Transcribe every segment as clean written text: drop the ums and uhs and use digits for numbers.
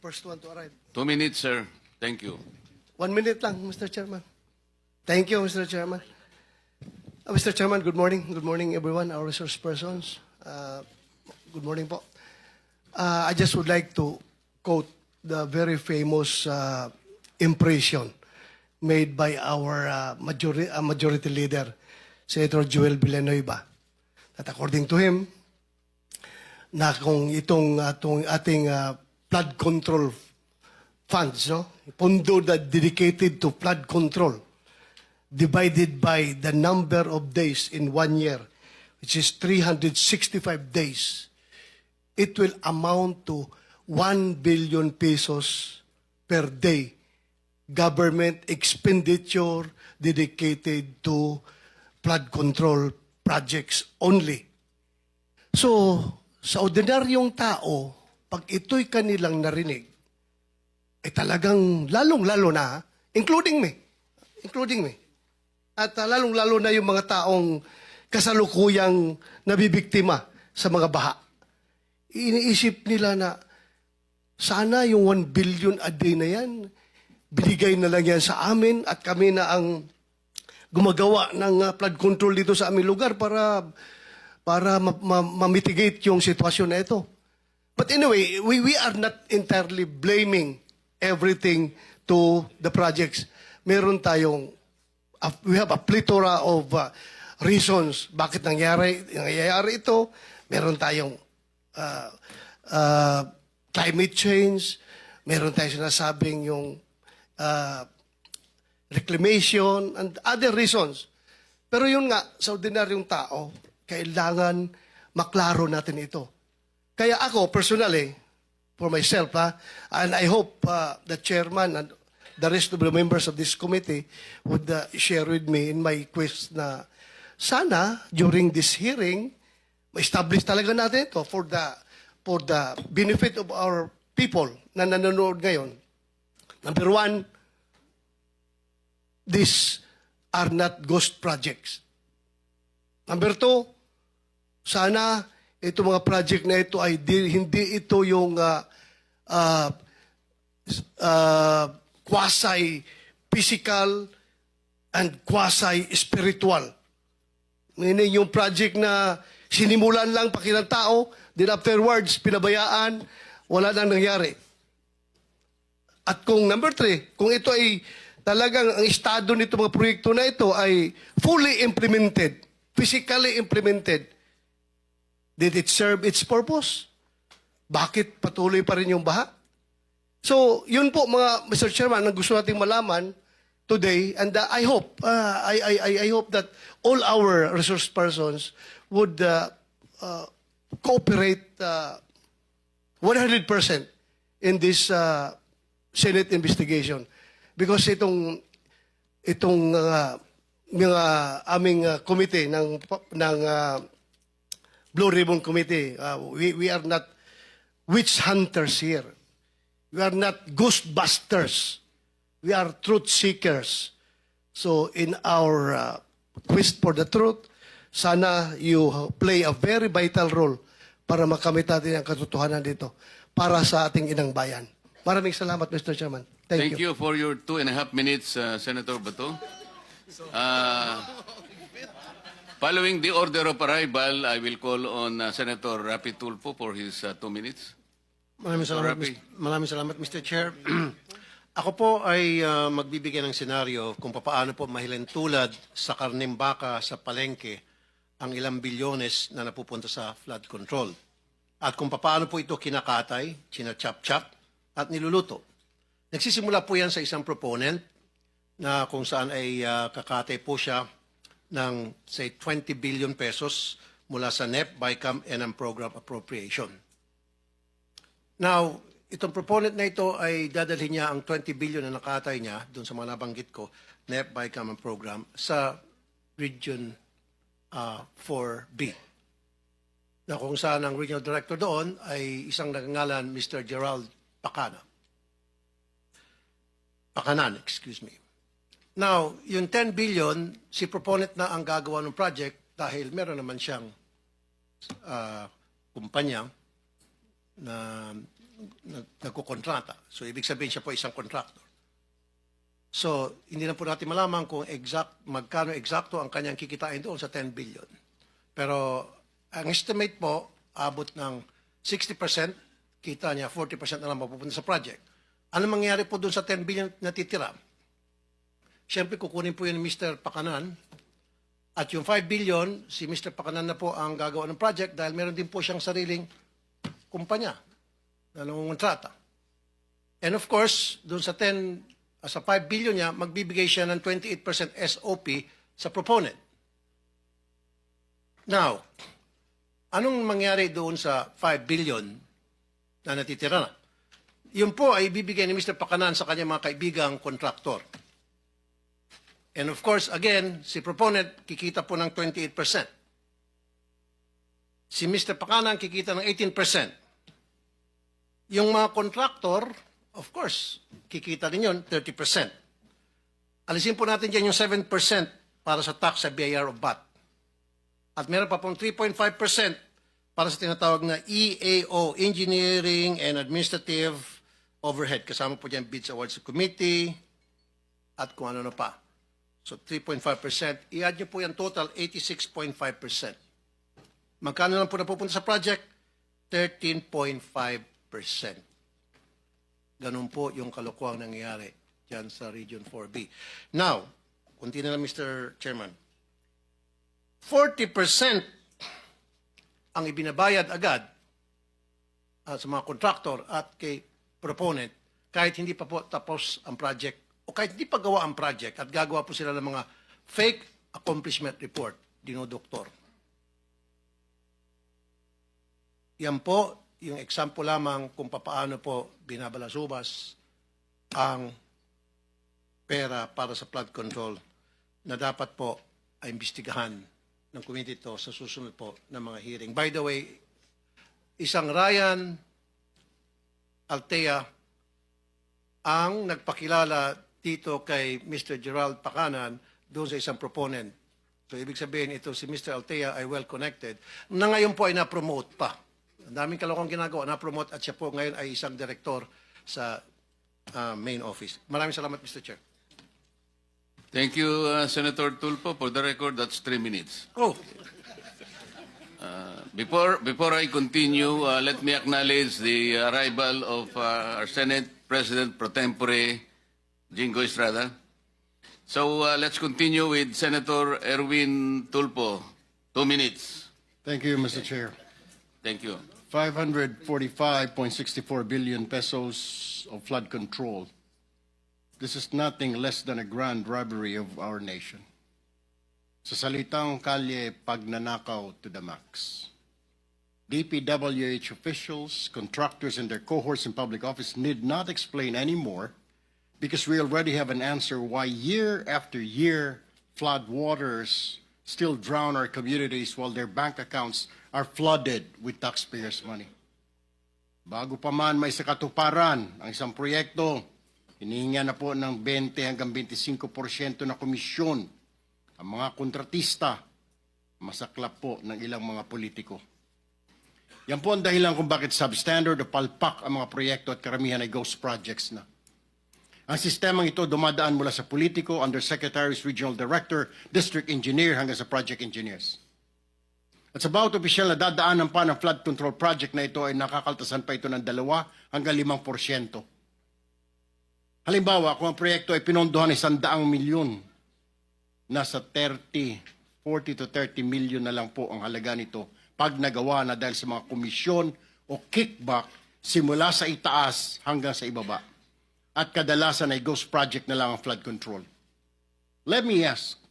first one to arrive. 2 minutes, sir. Thank you. 1 minute lang, Mr. Chairman. Thank you, Mr. Chairman. Mr. Chairman, good morning. Good morning, everyone, our resource persons. Good morning po. I just would like to quote the very famous impression made by our majority leader, Senator Joel Villanueva, that according to him, na kung itong ating flood control funds, no, pondo that dedicated to flood control, divided by the number of days in 1 year, which is 365 days, it will amount to 1 billion pesos per day government expenditure dedicated to flood control projects only. So, sa ordinaryong tao, pag ito'y kanilang narinig, eh talagang lalong-lalo na, including me, at lalong-lalo na yung mga taong kasalukuyang nabibiktima sa mga baha. Iniisip nila na sana yung 1 billion a day na yan, binigay na lang yan sa amin at kami na ang gumagawa ng flood control dito sa aming lugar para ma-mitigate yung sitwasyon na ito. But anyway, we are not entirely blaming everything to the projects. Meron tayong, we have a plethora of reasons bakit nangyayari ito. Meron tayong climate change, meron tayong sinasabing yung reclamation and other reasons. Pero yun nga, sa ordinaryong tao, kailangan maklaro natin ito. Kaya ako, personally, for myself, and I hope the chairman and the rest of the members of this committee would share with me in my quest na sana, during this hearing, ma-establish talaga natin ito for the benefit of our people na nanonood ngayon. Number one, these are not ghost projects. Number two, sana itong mga project na ito ay hindi ito yung quasi-physical and quasi-spiritual. Meaning yung project na sinimulan lang pakilang tao, then afterwards, pinabayaan, wala nang nangyari. At kung number three, kung ito ay talagang ang estado nito mga proyekto na ito ay fully implemented, physically implemented, did it serve its purpose? Bakit patuloy pa rin yung baha? So, yun po mga Mr. Chairman, ang gusto nating malaman today, and I hope that all our resource persons would cooperate 100% in this Senate investigation. Because itong mga aming committee ng Blue Ribbon Committee, we are not witch hunters here. We are not ghostbusters. We are truth seekers. So in our quest for the truth, sana you play a very vital role para makamit natin ang katotohanan dito para sa ating inang bayan. Maraming salamat, Mr. Chairman. Thank you. Thank you for your 2.5 minutes, Senator Bato. Following the order of arrival, I will call on Senator Rapi Tulfo for his 2 minutes. Maraming salamat, Mr. Chair. Ako po ay magbibigay ng senaryo kung paano po mahilentulad sa karneng baka sa palengke ang ilang bilyones na napupunta sa flood control. At kung paano po ito kinakatay, china-chop-chop, at niluluto. Nagsisimula po yan sa isang proponent na kung saan ay kakatay po siya ng, say, 20 billion pesos mula sa NEP, BICAM, and ang program appropriation. Now, itong proponent na ito ay dadalhin niya ang 20 billion na nakatay niya doon sa mga nabanggit ko, NEP, BICAM, and program sa Region 4B. Na kung saan ang regional director doon ay isang nagngalan, Mr. Gerald Pakanan, excuse me. Now, yung 10 billion, si proponent na ang gagawa ng project dahil meron naman siyang kumpanya na nagkukontrata. So, ibig sabihin siya po isang contractor. So, hindi na po natin malaman kung magkano eksakto ang kanyang kikitain doon sa 10 billion. Pero, ang estimate po, abot ng 60%, kita niya, 40% na lang mapupunta sa project. Ano mangyayari po doon sa 10 billion na titira? Siyempre, kukunin po yun ni Mr. Pakanan. At yung 5 billion, si Mr. Pakanan na po ang gagawa ng project dahil meron din po siyang sariling kumpanya na nangungontrata. And of course, doon sa 5 billion niya, magbibigay siya ng 28% SOP sa proponent. Now, anong mangyari doon sa 5 billion na natitira na? Yun po ay bibigay ni Mr. Pakanan sa kanyang mga kaibigang kontraktor. And of course, again, si proponent kikita po ng 28%. Si Mr. Pakanan kikita ng 18%. Yung mga kontraktor, of course, kikita din yun, 30%. Alisin po natin dyan yung 7% para sa tax sa BIR of VAT. At meron pa pong 3.5% para sa tinatawag na EAO, Engineering and Administrative Overhead. Kasama po dyan bids awards committee at kung ano na pa. So 3.5%. I-add nyo po yan total, 86.5%. Magkano lang po napupunta sa project? 13.5%. Ganun po yung kalokohang nangyayari dyan sa Region 4B. Now, kunti na lang Mr. Chairman. 40% ang ibinabayad agad sa mga contractor at kay proponent kahit hindi pa po tapos ang project o kahit hindi pa gawa ang project at gagawa po sila ng mga fake accomplishment report, dinodoktor. Yan po yung example lamang kung paano po binabalasubas ang pera para sa flood control na dapat po ay imbestigahan ng committee ito sa susunod po ng mga hearing. By the way, isang Ryan Altea ang nagpakilala dito kay Mr. Gerald Pakanan doon sa isang proponent. So, ibig sabihin, ito si Mr. Altea ay well-connected na ngayon po ay na-promote pa. Ang daming kalokong ginagawa, na-promote at siya po ngayon ay isang direktor sa main office. Maraming salamat, Mr. Chair. Thank you, Senator Tulfo. For the record, that's 3 minutes. Oh, Before I continue, let me acknowledge the arrival of our Senate President pro tempore, Jingo Estrada. So let's continue with Senator Erwin Tulfo. 2 minutes. Thank you, Mr. Chair. Thank you. 545.64 billion pesos of flood control. This is nothing less than a grand robbery of our nation. Sa salitang kalye, pagnanakaw to the max. DPWH officials, contractors, and their cohorts in public office need not explain anymore because we already have an answer why year after year flood waters still drown our communities while their bank accounts are flooded with taxpayers' money. Bago pa man may sakatuparan ang isang proyekto, hinihinga na po ng 20 hanggang 25% na komisyon ang mga kontratista, masaklap po ng ilang mga politiko. Yan po ang dahilan kung bakit substandard o palpak ang mga proyekto at karamihan ay ghost projects na. Ang sistemang ito dumadaan mula sa politiko, undersecretaries, regional director, district engineer hanggang sa project engineers. At sa bawat opisyal na dadaanan pa ng flood control project na ito ay nakakaltasan pa ito ng 2 hanggang 5%. Halimbawa, kung ang proyekto ay pinondohan ng 100 milyon, nasa 40 to 30 milyon na lang po ang halaga nito pag nagawa na dahil sa mga komisyon o kickback simula sa itaas hanggang sa ibaba. At kadalasan ay ghost project na lang ang flood control. Let me ask,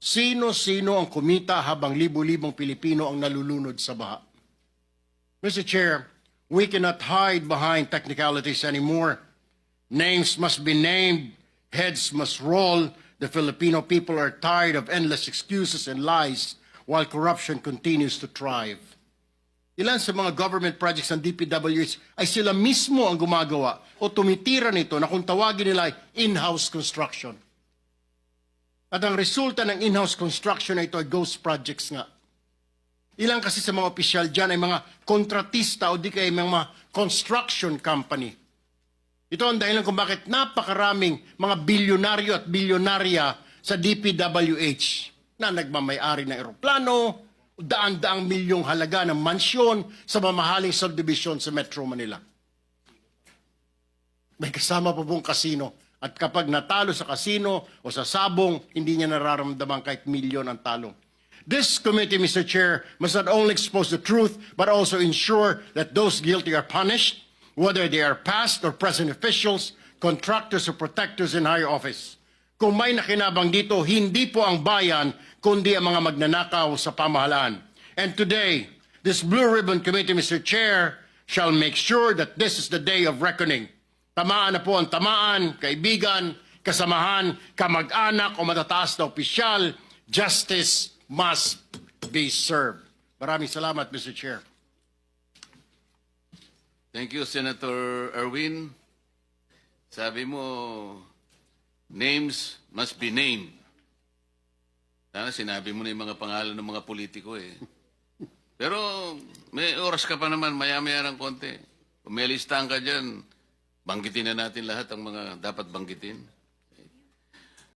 sino-sino ang kumita habang libu-libong Pilipino ang nalulunod sa baha? Mr. Chair, we cannot hide behind technicalities anymore. Names must be named, heads must roll. The Filipino people are tired of endless excuses and lies while corruption continues to thrive. Ilan sa mga government projects ng DPWH ay sila mismo ang gumagawa o tumitira nito na kung tawagin nila ay in-house construction. At ang resulta ng in-house construction na ito ay ghost projects nga. Ilang kasi sa mga opisyal dyan ay mga kontratista o di kaya mga construction company. Ito ang dahilan kung bakit napakaraming mga bilyonaryo at bilyonarya sa DPWH na nagmamayari ng eroplano, daan-daang milyong halaga ng mansyon sa mamahaling subdivision sa Metro Manila. May kasama pa pong kasino. At kapag natalo sa kasino o sa sabong, hindi niya nararamdaman kahit milyon ang talo. This committee, Mr. Chair, must not only expose the truth, but also ensure that those guilty are punished, whether they are past or present officials, contractors or protectors in higher office. Kung may nakinabang dito, hindi po ang bayan, kundi ang mga magnanakaw sa pamahalaan. And today, this Blue Ribbon Committee, Mr. Chair, shall make sure that this is the day of reckoning. Tamaan na po ang tamaan, kaibigan, kasamahan, kamag-anak o matataas na opisyal. Justice must be served. Maraming salamat, Mr. Chair. Thank you, Senator Erwin. Sabi mo, names must be named. Sana sinabi mo na yung mga pangalan ng mga politiko eh. Pero may oras ka pa naman, maya-maya ng konti. Kung may listahan ka dyan, banggitin na natin lahat ang mga dapat banggitin.